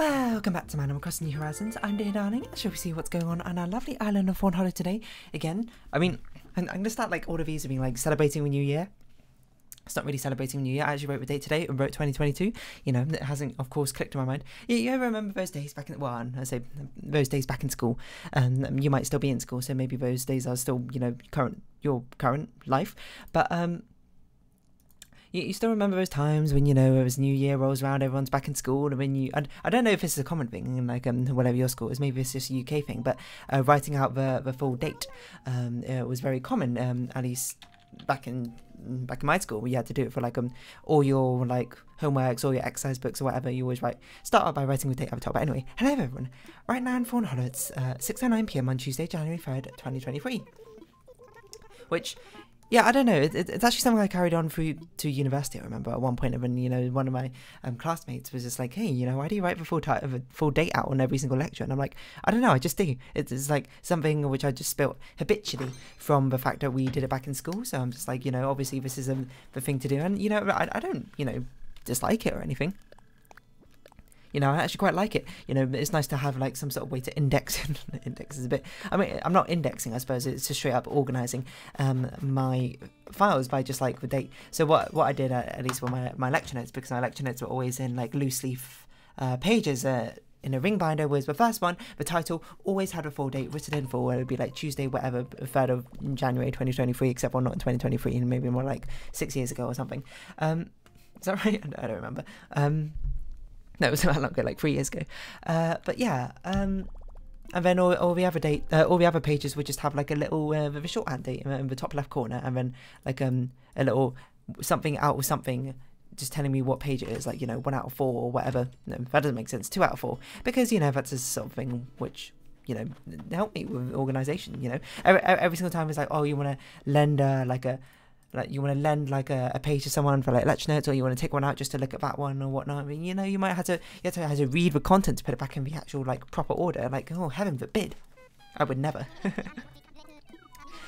Welcome back to Man Across New Horizons. I'm dear darling. Shall we see what's going on our lovely island of Fawnhollow today? Again, I mean, I'm going to start like all of these being like celebrating the new year. It's not really celebrating the new year. I actually wrote the date today. I wrote 2022. You know, it hasn't, of course, clicked in my mind. You ever remember those days back in, well, I say those days back in school. You might still be in school, so maybe those days are still, you know, your current life. But you still remember those times when, you know, it was New Year rolls around, everyone's back in school, and when you, I don't know if this is a common thing in like whatever your school is, maybe it's just a UK thing, but writing out the full date it was very common, at least back in my school. We had to do it for like all your like homeworks, all your exercise books or whatever. You always start out by writing the date at the top. But anyway, hello everyone. Right now in Fawnhollow, it's 6:09 PM on Tuesday, January 3rd, 2023. Which, yeah, I don't know. It's actually something I carried on through to university. I remember at one point when, you know, one of my classmates was just like, hey, you know, why do you write the full date out on every single lecture? And I'm like, I don't know, I just do. It's like something which I just built habitually from the fact that we did it back in school. So I'm just like, you know, obviously this is the thing to do. And, you know, I don't, you know, dislike it or anything. You know, I actually quite like it. You know, it's nice to have like some sort of way to index. Index is a bit, I mean, I'm not indexing, I suppose. It's just straight up organising my files by just like the date. So what I did, at least with my lecture notes, because my lecture notes were always in like loose leaf pages in a ring binder, was the first one. The title always had a full date written in full. It would be like Tuesday, whatever, 3rd of January 2023, except for not in 2023, and maybe more like 6 years ago or something. Is that right? I don't remember. No, it was that long ago, like 3 years ago. But yeah, and then all the other pages would just have like a little the shorthand date in the top left corner, and then like a little something out of something, just telling me what page it is, like, you know, 1 out of 4 or whatever. No, that doesn't make sense. 2 out of 4, because, you know, that's a sort of thing which, you know, help me with organisation. You know, every single time it's like, oh, you want to lend you want to lend like a page to someone for like lecture notes, or you want to take one out just to look at that one or whatnot. I mean, you know, you might have to read the content to put it back in the actual like proper order. Like, oh, heaven forbid, I would never.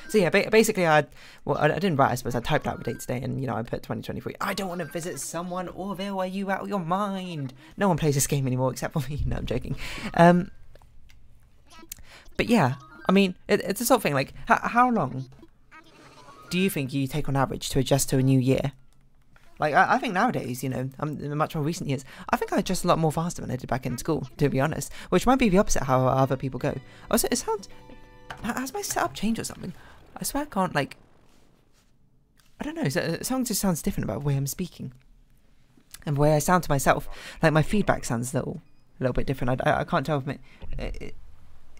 So yeah, basically I didn't write, I suppose. I typed out the date today, and, you know, I put 2023. I don't want to visit someone, Orville. Are you out of your mind? No one plays this game anymore except for me. No, I'm joking. But yeah, I mean, it's a sort of thing. Like, how long do you think you take on average to adjust to a new year? Like, I think nowadays, you know, in much more recent years, I think I adjust a lot more faster than I did back in school, to be honest. Which might be the opposite of how other people go. Also, it sounds, has my setup changed or something? I swear I can't, like, I don't know, it just sounds different about the way I'm speaking. And the way I sound to myself. Like, my feedback sounds a little bit different. I can't tell if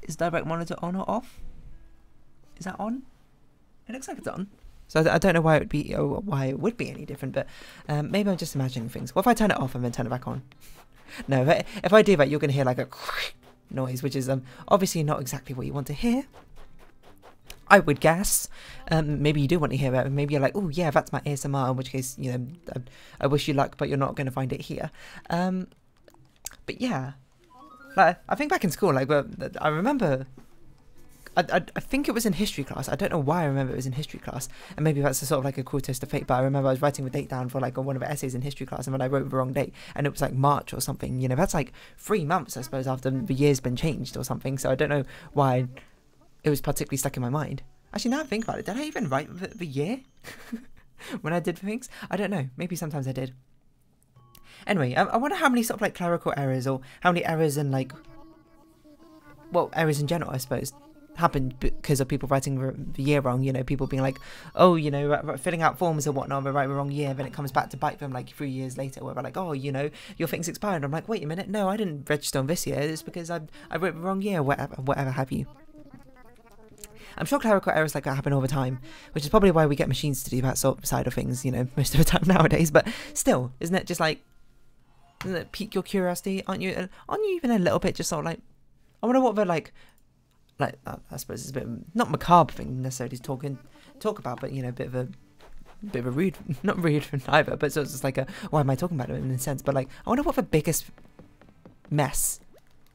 is direct monitor on or off? Is that on? It looks like it's on. So I don't know why it would be any different, but maybe I'm just imagining things. What if I turn it off and then turn it back on? No, if I do that, you're going to hear like a noise, which is obviously not exactly what you want to hear, I would guess. Maybe you do want to hear that. Maybe you're like, oh yeah, that's my ASMR, in which case, you know, I wish you luck, but you're not going to find it here. But yeah, like, I think back in school, like, I remember, I think it was in history class. I don't know why I remember it was in history class, and maybe that's a sort of like a cool twist of fate, but I remember I was writing the date down for like one of the essays in history class, and when I wrote the wrong date, and it was like March or something, you know, that's like 3 months, I suppose, after the year's been changed or something. So I don't know why it was particularly stuck in my mind. Actually, now I think about it, did I even write the year when I did things? I don't know. Maybe sometimes I did. Anyway, I wonder how many sort of like clerical errors, or how many errors in like, well, errors in general, I suppose, happened because of people writing the year wrong. You know, people being like, oh, you know, filling out forms and whatnot, but write the wrong year, then it comes back to bite them like 3 years later, where they're like, oh, you know, your thing's expired. I'm like, wait a minute, no, I didn't register on this year. It's because I wrote the wrong year, whatever have you. I'm sure clerical errors like that happen all the time, which is probably why we get machines to do that sort of side of things, you know, most of the time nowadays. But still, isn't it just like, doesn't it pique your curiosity? Aren't you even a little bit just sort of like, I wonder what the like I suppose it's a bit of, not macabre thing necessarily to talk about, but, you know, a bit of a rude, not rude either, but so it's just like a, why am I talking about it in a sense? But like, I wonder what the biggest mess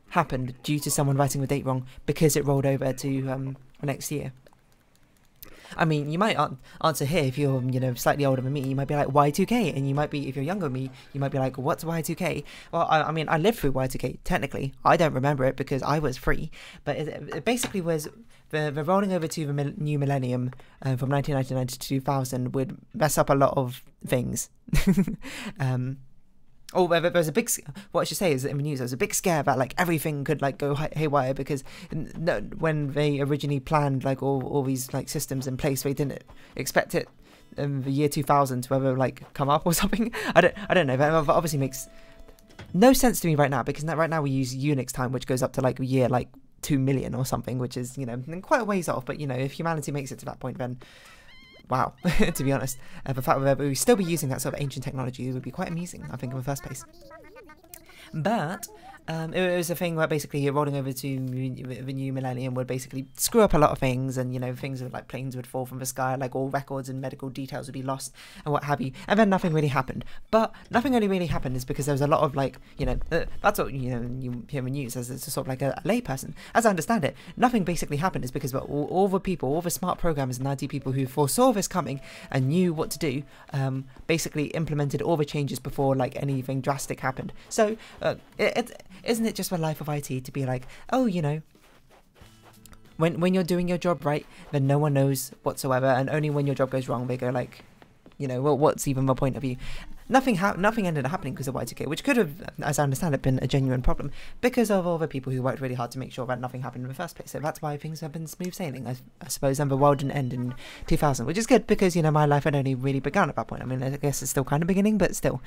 happened due to someone writing the date wrong because it rolled over to next year. I mean, you might answer here if you're, you know, slightly older than me. You might be like Y2K, and you might be, if you're younger than me, you might be like, what's Y2K? Well, I mean, I lived through Y2K. Technically, I don't remember it because I was free, but it basically was the rolling over to the new millennium from 1999 to 2000 would mess up a lot of things. Oh, there was a big, what I should say is that in the news there was a big scare about like everything could like go haywire because when they originally planned like all these like systems in place, they didn't expect it in the year 2000 to ever like come up or something. I don't know, but obviously makes no sense to me right now, because right now we use Unix time, which goes up to like a year like 2 million or something, which is, you know, quite a ways off. But you know, if humanity makes it to that point, then wow, to be honest, the fact that we still be using that sort of ancient technology would be quite amusing, I think, in the first place. But it was a thing where basically rolling over to the new millennium would basically screw up a lot of things, and you know, things like planes would fall from the sky, like all records and medical details would be lost and what have you, and then nothing really happened. But nothing only really happened is because there was a lot of like, you know, that's what, you know, you hear in the news as a sort of like a layperson. As I understand it, nothing basically happened is because all the people, all the smart programmers and IT people who foresaw this coming and knew what to do, basically implemented all the changes before like anything drastic happened. So isn't it just the life of IT to be like, oh, you know, when you're doing your job right, then no one knows whatsoever, and only when your job goes wrong, they go like, you know, well, what's even the point of you? Nothing ended up happening because of Y2K, which could have, as I understand it, been a genuine problem because of all the people who worked really hard to make sure that nothing happened in the first place. So that's why things have been smooth sailing, I suppose, and the world didn't end in 2000, which is good because, you know, my life had only really begun at that point. I mean, I guess it's still kind of beginning, but still.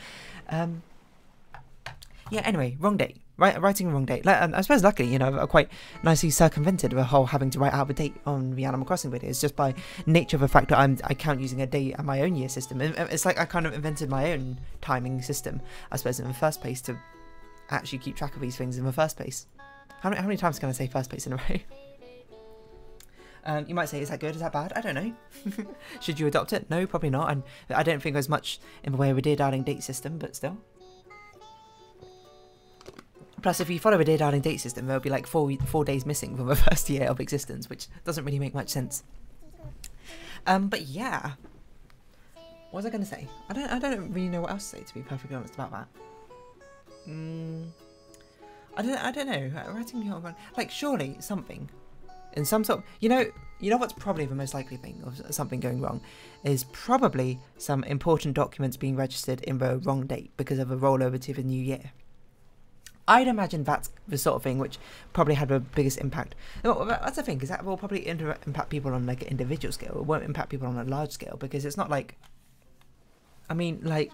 Yeah, anyway, wrong date. Writing a wrong date. I suppose luckily, you know, I quite nicely circumvented the whole having to write out the date on the Animal Crossing videos just by nature of the fact that I count using a date at my own year system. It's like I kind of invented my own timing system, I suppose, in the first place to actually keep track of these things in the first place. How many times can I say first place in a row? You might say, is that good? Is that bad? I don't know. Should you adopt it? No, probably not. And I don't think there's much in the way of a dear darling date system, but still. Plus, if you follow a dear darling date system, there'll be like four days missing from the first year of existence, which doesn't really make much sense. But yeah, what was I going to say? I don't really know what else to say, to be perfectly honest about that. I don't know. Writing like surely something in some sort of, you know what's probably the most likely thing of something going wrong is probably some important documents being registered in the wrong date because of a rollover to the new year. I'd imagine that's the sort of thing which probably had the biggest impact. Well, that's the thing, because that will probably impact people on like an individual scale. It won't impact people on a large scale, because it's not like, I mean, like,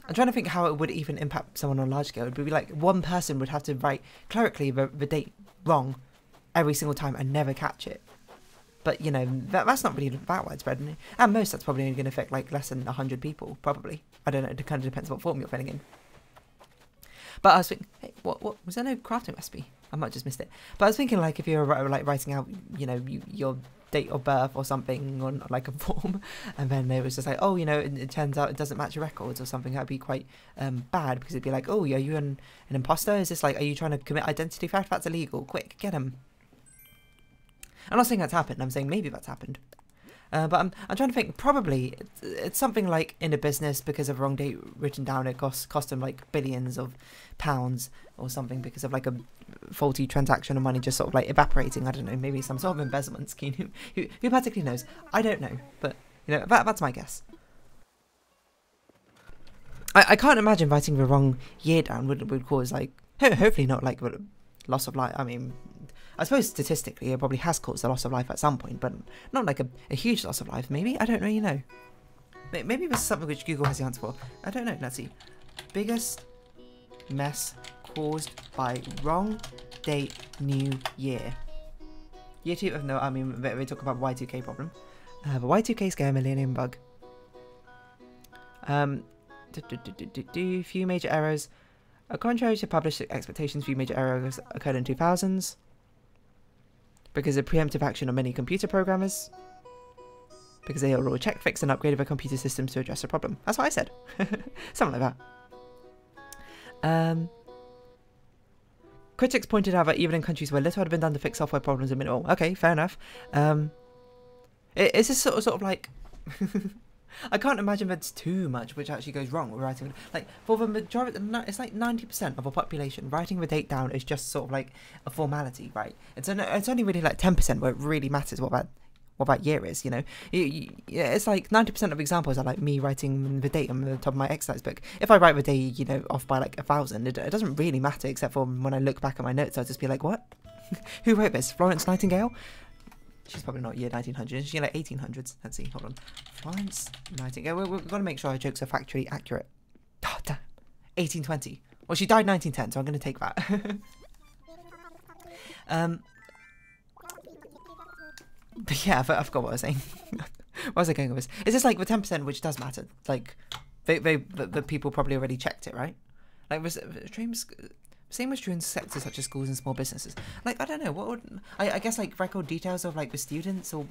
I'm trying to think how it would even impact someone on a large scale. It would be like one person would have to write clerically the date wrong every single time and never catch it. But, you know, that's not really that widespread. At most, that's probably only going to affect like less than 100 people, probably. I don't know, it kind of depends what form you're filling in. But I was thinking, hey, what was there no crafting recipe? I might have just missed it. But I was thinking, like, if you're like writing out, you know, your date of birth or something on like a form, and then it was just like, oh, you know, it turns out it doesn't match your records or something, that'd be quite bad, because it'd be like, oh, are you an imposter? Is this like, are you trying to commit identity theft? That's illegal. Quick, get him. I'm not saying that's happened. I'm saying maybe that's happened. But I'm trying to think, probably it's something like in a business because of wrong date written down, it cost them like billions of pounds or something because of like a faulty transaction of money just sort of like evaporating. I don't know, maybe some sort of embezzlement scheme. Who particularly knows? I don't know, but you know, that's my guess. I can't imagine writing the wrong year down would cause like, hopefully not like loss of life. I mean, I suppose statistically it probably has caused a loss of life at some point, but not like a huge loss of life, maybe? I don't really know. Maybe this is something which Google has the answer for. I don't know, let's see. Biggest mess caused by wrong date new year. Year 2 of no, I mean, they talk about Y2K problem. The Y2K scare millennium bug. Few major errors. Contrary to published expectations, few major errors occurred in 2000s. Because of preemptive action on many computer programmers. Because they all checked, fixed, and upgraded their computer systems to address the problem. That's what I said. Something like that. Critics pointed out that even in countries where little had been done to fix software problems in minimal. Okay, fair enough. It's just sort of like... I can't imagine there's too much which actually goes wrong with writing. Like, for the majority, it's like 90% of a population, writing the date down is just sort of like a formality, right? It's only really like 10% where it really matters what that year is, you know? It's like 90% of examples are like me writing the date on the top of my exercise book. If I write the day, you know, off by like 1,000, it doesn't really matter, except for when I look back at my notes, I'll just be like, what? Who wrote this? Florence Nightingale? She's probably not year 1900. She's like 1800s. Let's see. Hold on. Florence Nightingale. We've got to make sure our jokes are factually accurate. Oh, damn. 1820. Well, she died 1910, so I'm going to take that. But yeah, I forgot what I was saying. Where was I going with this? It's just like the 10%, which does matter. Like, the people probably already checked it, right? Like, same was true in sectors such as schools and small businesses. Like, I don't know, what would... I guess, like, record details of, like, the students or,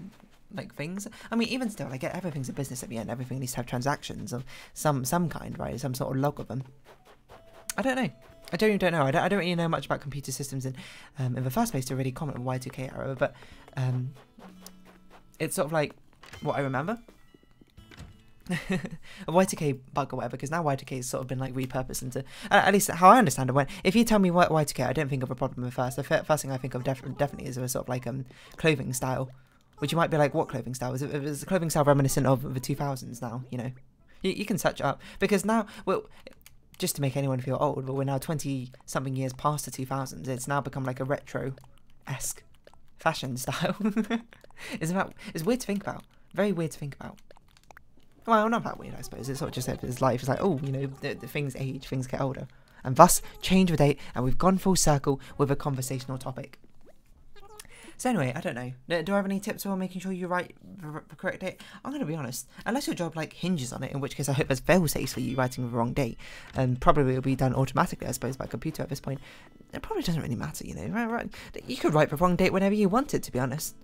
like, things. I mean, even still, like, everything's a business at the end. Everything needs to have transactions of some kind, right? Some sort of log of them. I don't know. I don't know. I don't really know much about computer systems in the first place to really comment on Y2K era, but it's sort of like what I remember. A Y2K bug or whatever, because now Y2K has sort of been like repurposed into, at least how I understand it. When if you tell me what Y2K, I don't think of a problem at first. The first thing I think of definitely is a sort of like clothing style, which you might be like, what clothing style? Is it a clothing style reminiscent of the 2000s now? You know, you can search it up, because now, well, just to make anyone feel old, but we're now 20 something years past the 2000s. It's now become like a retro-esque fashion style. It's weird to think about. Very weird to think about. Well, not that weird, I suppose. It's sort of just his life. It's like, oh, you know, the things age, things get older. And thus, change the date, and we've gone full circle with a conversational topic. So anyway, I don't know. Do I have any tips for making sure you write the correct date? I'm going to be honest. Unless your job, like, hinges on it, in which case I hope there's fail-safes for you writing the wrong date. And probably it'll be done automatically, I suppose, by computer at this point. It probably doesn't really matter, you know. Right. You could write the wrong date whenever you wanted, to be honest.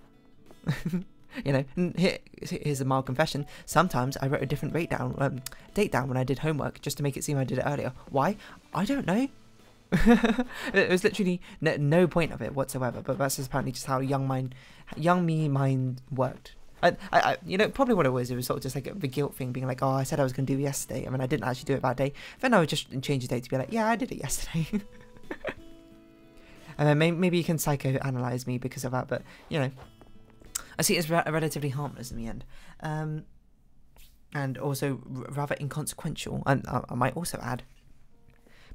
You know, here's a mild confession. Sometimes I wrote a different date down when I did homework, just to make it seem I did it earlier. Why? I don't know. It was literally no point of it whatsoever. But that's just apparently just how young me mind worked. I you know, probably what it was sort of just like the guilt thing, being like, oh, I said I was going to do it yesterday, and then I didn't actually do it that day. Then I would just change the date to be like, yeah, I did it yesterday. And then maybe you can psychoanalyze me because of that, but you know. I see it as relatively harmless in the end, and also rather inconsequential. And I might also add,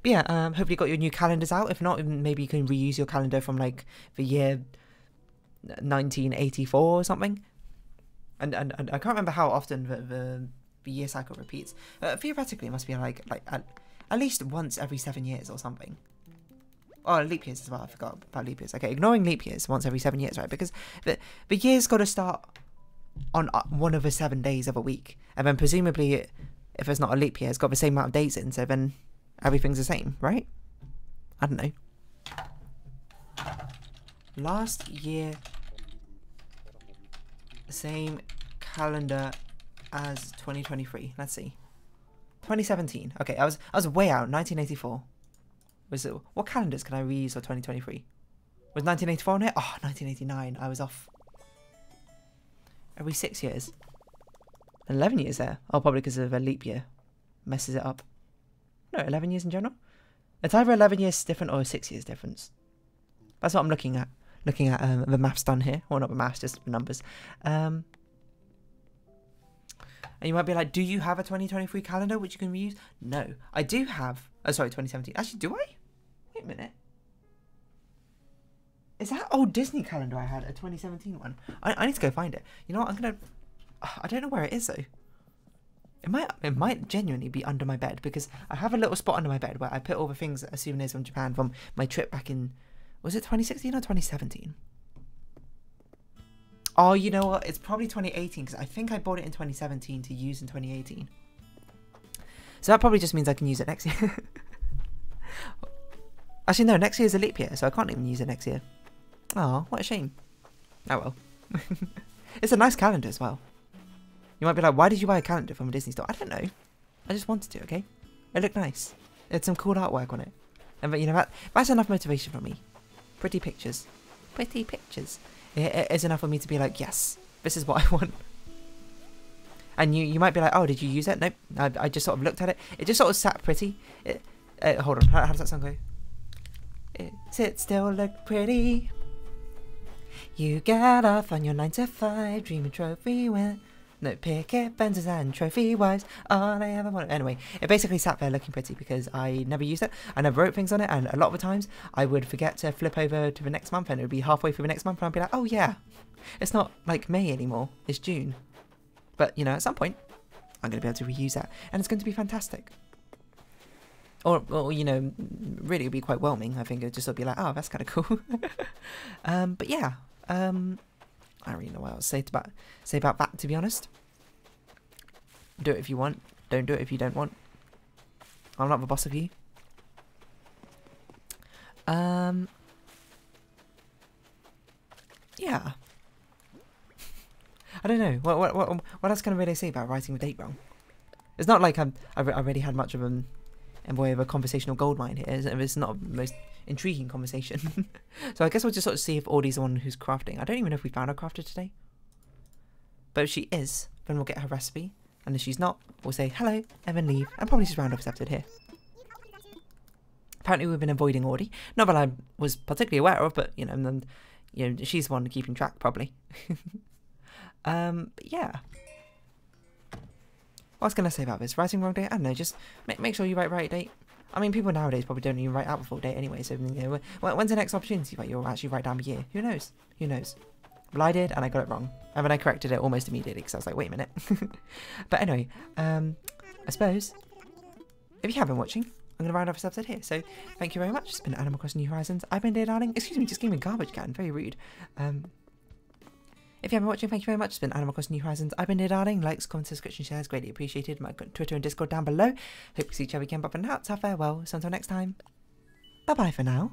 but yeah, hopefully you got your new calendars out. If not, maybe you can reuse your calendar from like the year 1984 or something. And I can't remember how often the year cycle repeats. Theoretically, it must be like at least once every 7 years or something. Oh, leap years as well. I forgot about leap years. Okay, ignoring leap years once every 7 years, right? Because the year's got to start on one of the 7 days of a week. And then presumably, if there's not a leap year, it's got the same amount of days in. So then everything's the same, right? I don't know. Last year, same calendar as 2023. Let's see. 2017. Okay, I was way out. 1984. What calendars can I reuse for 2023? Was 1984 on it? Oh, 1989. I was off. Every 6 years. 11 years there. Oh, probably because of a leap year. Messes it up. No, 11 years in general. It's either 11 years different or a 6 years difference. That's what I'm looking at. Looking at the maths done here. Well, not the maths, just the numbers. And you might be like, do you have a 2023 calendar which you can reuse? No. I do have... Oh, sorry, 2017. Actually, do I? Wait a minute. Is that old Disney calendar I had, a 2017 one? I need to go find it. You know what? I'm going to... I don't know where it is, though. It might genuinely be under my bed, because I have a little spot under my bed where I put all the things, souvenirs from Japan from my trip back in... Was it 2016 or 2017? Oh, you know what? It's probably 2018, because I think I bought it in 2017 to use in 2018. So that probably just means I can use it next year. Actually, no, next year is a leap year, so I can't even use it next year. Oh, what a shame. Oh well. It's a nice calendar as well. You might be like, why did you buy a calendar from a Disney store? I don't know. I just wanted to, okay? It looked nice. It had some cool artwork on it. And you know, that's enough motivation for me. Pretty pictures. Pretty pictures. It is enough for me to be like, yes, This is what I want. And you might be like, oh, did you use it? Nope. I just sort of looked at it. It just sort of sat pretty. Hold on. How does that song go? It sits still, look pretty. You get off on your 9 to 5, dream a trophy win. No, picket fences and trophy wives. All I ever wanted. Anyway, it basically sat there looking pretty because I never used it. I never wrote things on it, and a lot of the times I would forget to flip over to the next month, and it would be halfway through the next month, and I'd be like, oh yeah, it's not like May anymore. It's June. But you know, at some point, I'm going to be able to reuse that, and it's going to be fantastic. Or you know, really, it'd be quite whelming. I think it'd just sort of be like, oh, that's kind of cool. But yeah, I don't really know what else to say about that, to be honest. Do it if you want. Don't do it if you don't want. I'm not the boss of you. Yeah. I don't know. What else can I really say about writing the date wrong? It's not like I've already had much of a conversational goldmine here. It's not the most intriguing conversation. So I guess we'll just sort of see if Audie's the one who's crafting. I don't even know if we found a crafter today. But if she is, then we'll get her recipe. And if she's not, we'll say hello and then leave. And probably just round up this episode here. Apparently we've been avoiding Audie. Not that I was particularly aware of, but you know, she's the one keeping track probably. But yeah. What was I going to say about this? Writing wrong date? I don't know, just make sure you write right date. I mean, people nowadays probably don't even write out the full date anyway, so, you know, when's the next opportunity that you'll actually write down the year? Who knows? Who knows? Well, I did, and I got it wrong. And then I corrected it almost immediately, because I was like, wait a minute. But anyway, I suppose, if you have been watching, I'm going to round off this episode here. So, thank you very much. It's been Animal Crossing New Horizons. I've been Dear Darling. Excuse me, just gave me a garbage can. Very rude. If you haven't been watching, thank you very much. It's been Animal Crossing New Horizons. I've been Dear Darling. Likes, comments, subscription, shares, greatly appreciated. My Twitter and Discord down below. Hope to see each other again. But for now, it's our farewell. So until next time, bye-bye for now.